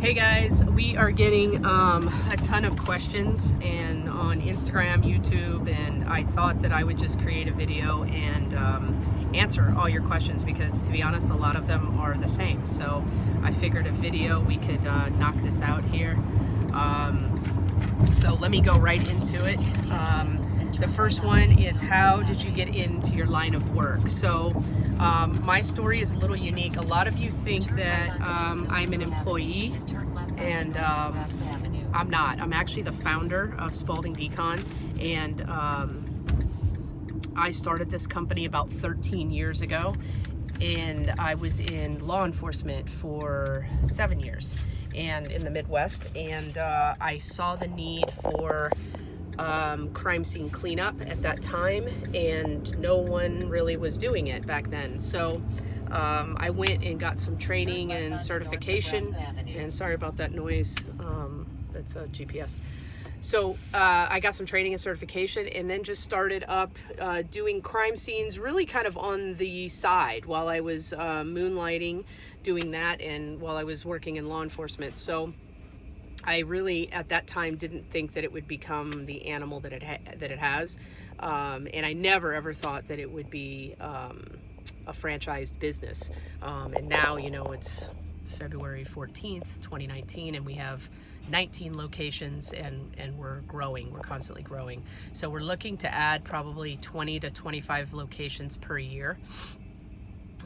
Hey guys, we are getting a ton of questions and on Instagram, YouTube, and I thought that I would just create a video and answer all your questions because, to be honest, a lot of them are the same. So I figured a video, we could knock this out here. So let me go right into it. The first one is, how did you get into your line of work? So my story is a little unique. A lot of you think that I'm an employee, and I'm not. I'm actually the founder of Spalding Decon, and I started this company about 13 years ago, and I was in law enforcement for 7 years and in the Midwest, and I saw the need for crime scene cleanup at that time, and no one really was doing it back then. So I went and got some training and certification, and sorry about that noise, that's a GPS. So I got some training and certification, and then just started up doing crime scenes really kind of on the side while I was moonlighting, doing that, and while I was working in law enforcement. So I really, at that time, didn't think that it would become the animal that it has, and I never ever thought that it would be a franchised business. And now, you know, it's February 14th, 2019, and we have 19 locations, and we're growing. We're constantly growing. So we're looking to add probably 20 to 25 locations per year.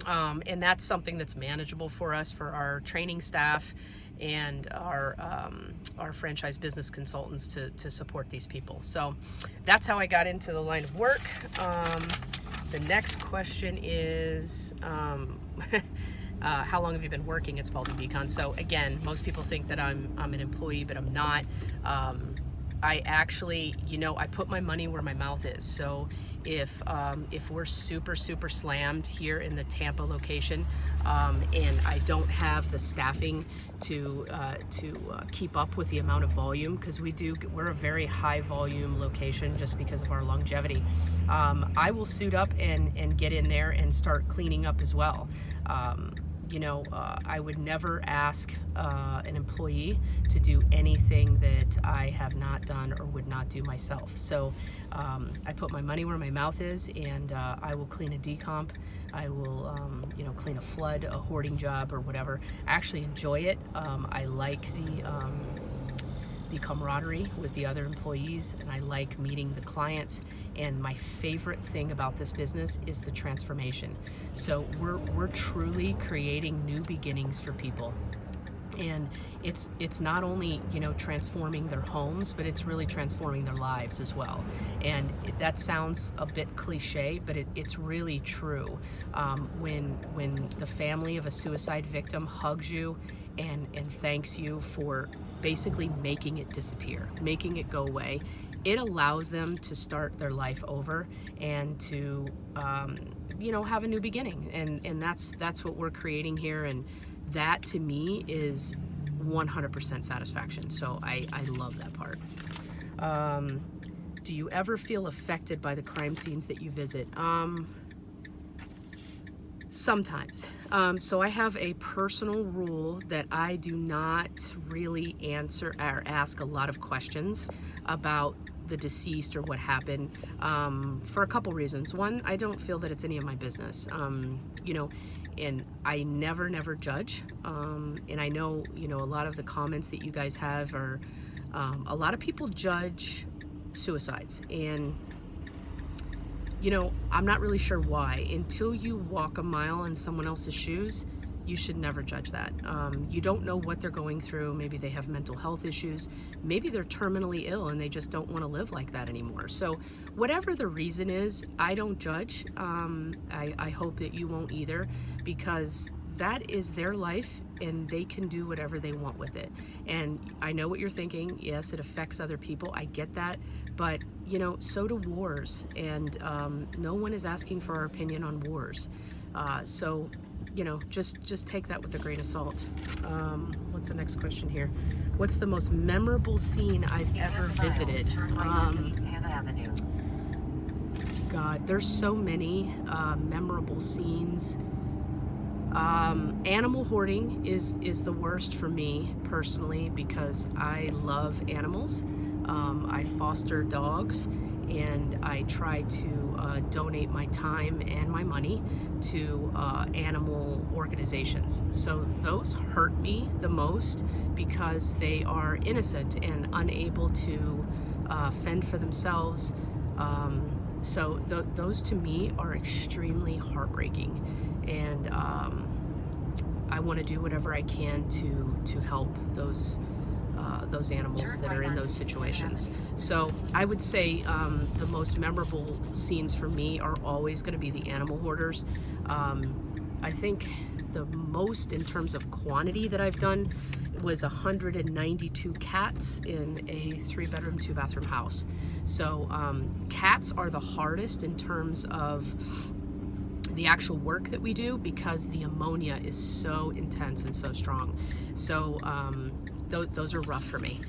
And that's something that's manageable for us, for our training staff and our franchise business consultants to support these people. So that's how I got into the line of work. The next question is, how long have you been working at Spalding Decon? So again, most people think that I'm an employee, but I'm not. I actually, you know, I put my money where my mouth is. So if we're super slammed here in the Tampa location, and I don't have the staffing to keep up with the amount of volume, because we're a very high volume location just because of our longevity, I will suit up and get in there and start cleaning up as well. You know, I would never ask an employee to do anything that I have not done or would not do myself. So I put my money where my mouth is, and I will clean a decomp. I will, you know, clean a flood, a hoarding job, or whatever. I actually enjoy it. I like the camaraderie with the other employees, and I like meeting the clients. And my favorite thing about this business is the transformation. So we're truly creating new beginnings for people. And it's not only, you know, transforming their homes, but it's really transforming their lives as well. And that sounds a bit cliche, but it's really true. When the family of a suicide victim hugs you and thanks you for basically making it disappear, making it go away, it allows them to start their life over and to you know, have a new beginning. And that's what we're creating here, and that to me is 100% satisfaction. So I love that part. Do you ever feel affected by the crime scenes that you visit? Sometimes. So I have a personal rule that I do not really answer or ask a lot of questions about the deceased or what happened, for a couple reasons. One, I don't feel that it's any of my business. You know, and I never judge. And I know, you know, a lot of the comments that you guys have are, a lot of people judge suicides, and you know, I'm not really sure why. Until you walk a mile in someone else's shoes, you should never judge that. You don't know what they're going through. Maybe they have mental health issues. Maybe they're terminally ill and they just don't want to live like that anymore. So whatever the reason is, I don't judge. I hope that you won't either, because that is their life and they can do whatever they want with it. And I know what you're thinking. Yes, it affects other people. I get that. But, you know, so do wars. And no one is asking for our opinion on wars. So, you know, just take that with a grain of salt. What's the next question here? What's the most memorable scene I've ever visited? God, there's so many memorable scenes. Animal hoarding is the worst for me personally because I love animals. I foster dogs, and I try to donate my time and my money to animal organizations. So those hurt me the most because they are innocent and unable to fend for themselves. So those to me are extremely heartbreaking, and I want to do whatever I can to help those animals that are in those situations. So I would say the most memorable scenes for me are always going to be the animal hoarders. I think the most in terms of quantity that I've done was 192 cats in a 3-bedroom, 2-bathroom house. So cats are the hardest in terms of the actual work that we do because the ammonia is so intense and so strong. So those are rough for me.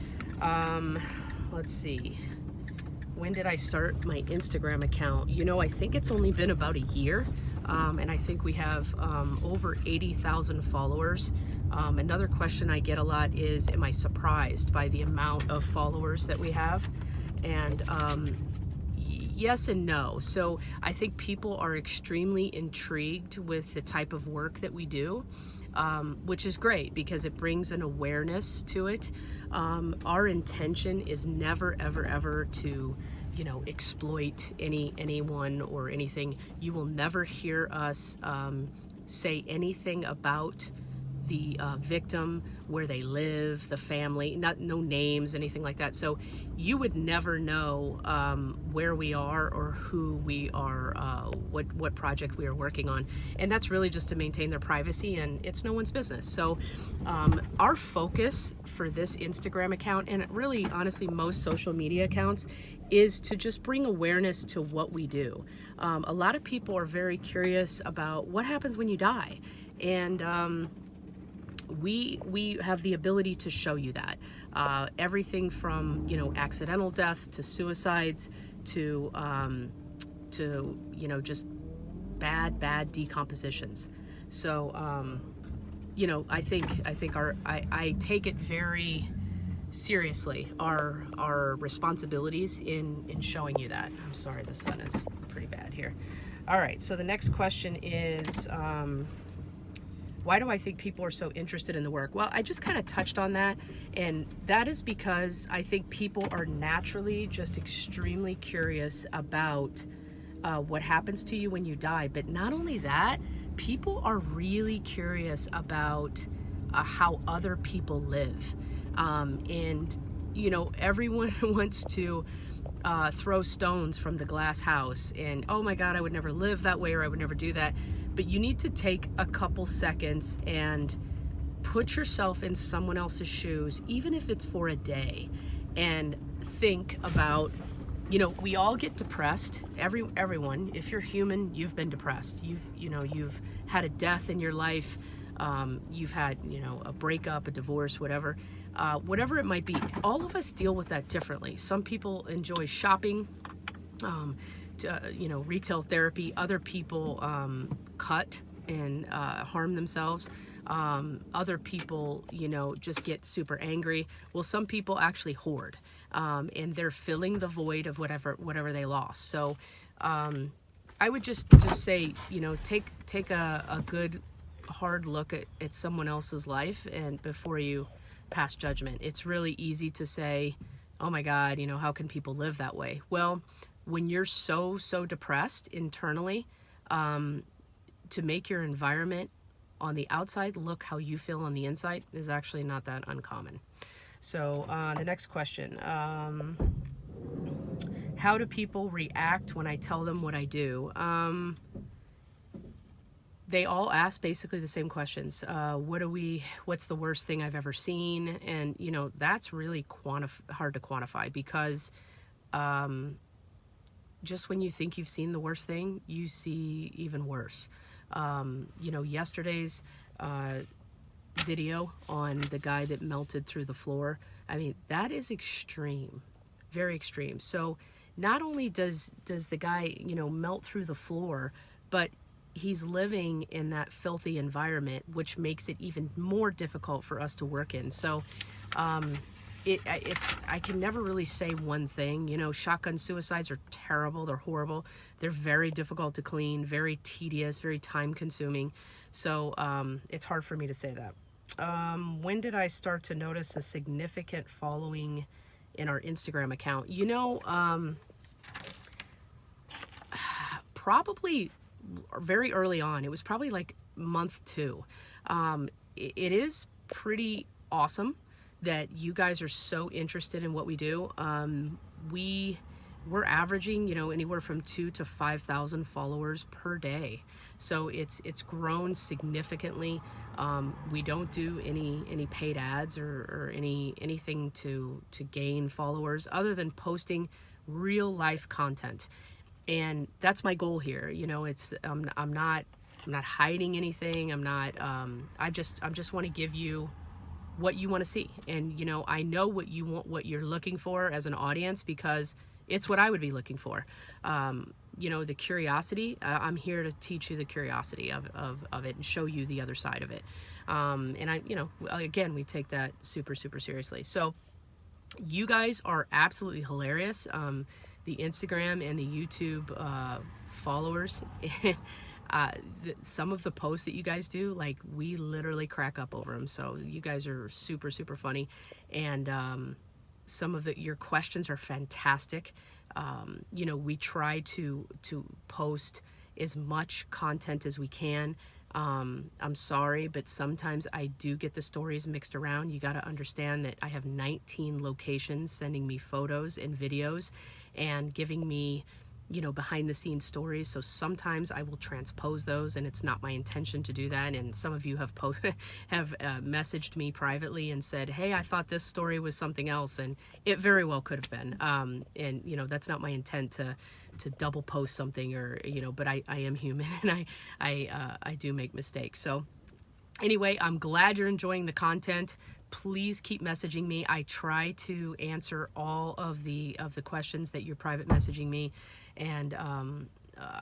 Let's see. When did I start my Instagram account? You know, I think it's only been about a year, and I think we have over 80,000 followers. Another question I get a lot is, am I surprised by the amount of followers that we have? And yes and no. So I think people are extremely intrigued with the type of work that we do, which is great because it brings an awareness to it. Our intention is never, ever, ever to, exploit anyone or anything. You will never hear us say anything about the victim, where they live, the family, no names, anything like that. So you would never know where we are or who we are, what project we are working on. And that's really just to maintain their privacy, and it's no one's business. So our focus for this Instagram account, and really honestly most social media accounts, is to just bring awareness to what we do. A lot of people are very curious about what happens when you die. And we have the ability to show you that. Everything from, accidental deaths to suicides to just bad decompositions. So, I take it very seriously, our responsibilities in showing you that. I'm sorry, the sun is pretty bad here. All right, so the next question is, why do I think people are so interested in the work? Well, I just kind of touched on that, and that is because I think people are naturally just extremely curious about what happens to you when you die. But not only that, people are really curious about how other people live. And, everyone wants to throw stones from the glass house and, oh my God, I would never live that way, or I would never do that. But you need to take a couple seconds and put yourself in someone else's shoes, even if it's for a day, and think about, we all get depressed. Everyone, if you're human, you've been depressed. You've had a death in your life. You've had, a breakup, a divorce, whatever it might be. All of us deal with that differently. Some people enjoy shopping, retail therapy. Other people cut and harm themselves. Other people, just get super angry. Well, some people actually hoard, and they're filling the void of whatever they lost. So I would just say, take a good hard look at someone else's life, and before you pass judgment. It's really easy to say, oh my God, how can people live that way? Well, when you're so depressed internally, to make your environment on the outside look how you feel on the inside is actually not that uncommon. So the next question, how do people react when I tell them what I do? They all ask basically the same questions. What's the worst thing I've ever seen? And, that's really hard to quantify, because just when you think you've seen the worst thing, you see even worse. Yesterday's video on the guy that melted through the floor, that is extreme, very extreme. So not only does the guy, melt through the floor, but he's living in that filthy environment, which makes it even more difficult for us to work in. So I can never really say one thing. You know, shotgun suicides are terrible. They're horrible. They're very difficult to clean, very tedious, very time consuming. So it's hard for me to say that. When did I start to notice a significant following in our Instagram account? You know, probably very early on. It was probably like month 2. It is pretty awesome that you guys are so interested in what we do. We're averaging, you know, anywhere from 2,000 to 5,000 followers per day. So it's grown significantly. We don't do any paid ads or anything to gain followers other than posting real life content. And that's my goal here. You know, it's I'm not hiding anything. I just want to give you what you want to see. And, you know, I know what you want, what you're looking for as an audience, because it's what I would be looking for. You know, the curiosity, I'm here to teach you the curiosity of it and show you the other side of it. And you know, again, we take that super, super seriously. So you guys are absolutely hilarious. The Instagram and the YouTube followers, some of the posts that you guys do, like, we literally crack up over them. So you guys are super, super funny. And some of your questions are fantastic. You know, we try to post as much content as we can. I'm sorry, but sometimes I do get the stories mixed around. You got to understand that I have 19 locations sending me photos and videos and giving me, you know, behind the scenes stories. So sometimes I will transpose those, and it's not my intention to do that. And some of you have messaged me privately and said, hey, I thought this story was something else, and it very well could have been. And you know, that's not my intent to double post something, or, you know, but I am human, and I do make mistakes. So anyway, I'm glad you're enjoying the content. Please keep messaging me. I try to answer all of the questions that you're private messaging me, and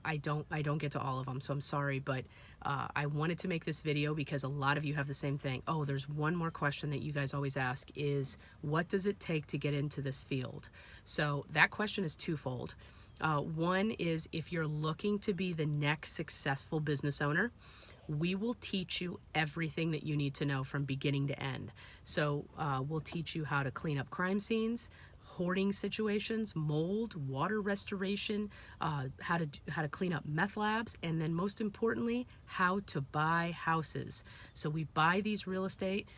I don't get to all of them, so I'm sorry, but I wanted to make this video because a lot of you have the same thing. Oh, there's one more question that you guys always ask is, what does it take to get into this field? So that question is twofold. One is, if you're looking to be the next successful business owner, we will teach you everything that you need to know from beginning to end. So we'll teach you how to clean up crime scenes, hoarding situations, mold, water restoration, how to clean up meth labs, and then most importantly, how to buy houses. So we buy these real estate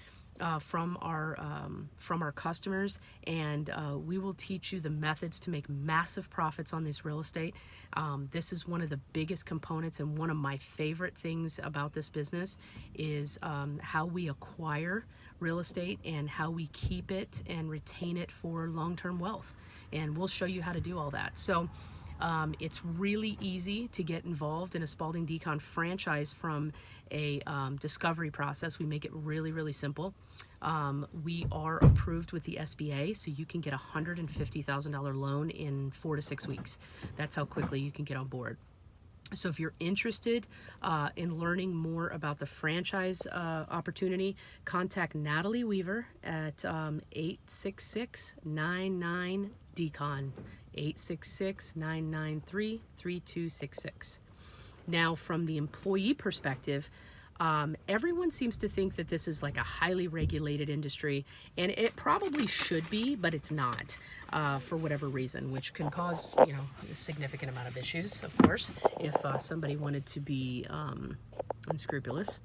from our customers, and we will teach you the methods to make massive profits on this real estate. This is one of the biggest components, and one of my favorite things about this business is how we acquire real estate and how we keep it and retain it for long-term wealth. And we'll show you how to do all that. So it's really easy to get involved in a Spalding Decon franchise from a discovery process. We make it really, really simple. We are approved with the SBA, so you can get a $150,000 loan in 4 to 6 weeks. That's how quickly you can get on board. So if you're interested in learning more about the franchise opportunity, contact Natalie Weaver at 866-99-DECON, 866-993-3266. Now, from the employee perspective, everyone seems to think that this is like a highly regulated industry, and it probably should be, but it's not, for whatever reason, which can cause, you know, a significant amount of issues, of course, if somebody wanted to be unscrupulous.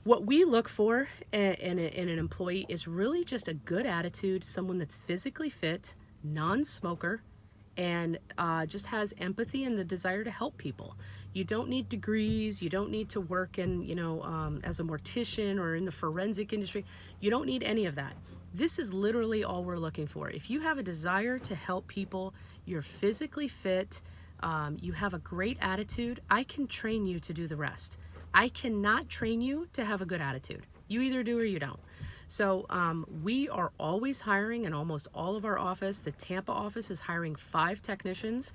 What we look for in an employee is really just a good attitude, someone that's physically fit, non-smoker, and just has empathy and the desire to help people. You don't need degrees. You don't need to work in, you know, as a mortician or in the forensic industry. You don't need any of that. This is literally all we're looking for. If you have a desire to help people, you're physically fit, you have a great attitude, I can train you to do the rest. I cannot train you to have a good attitude. You either do or you don't. So we are always hiring in almost all of our office. The Tampa office is hiring 5 technicians,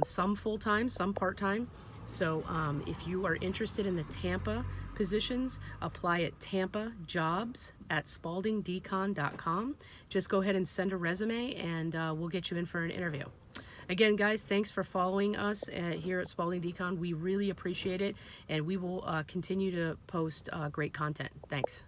some full-time, some part-time. So if you are interested in the Tampa positions, apply at tampajobs@spaldingdecon.com. Just go ahead and send a resume, and we'll get you in for an interview. Again, guys, thanks for following us here at Spalding Decon. We really appreciate it, and we will continue to post great content. Thanks.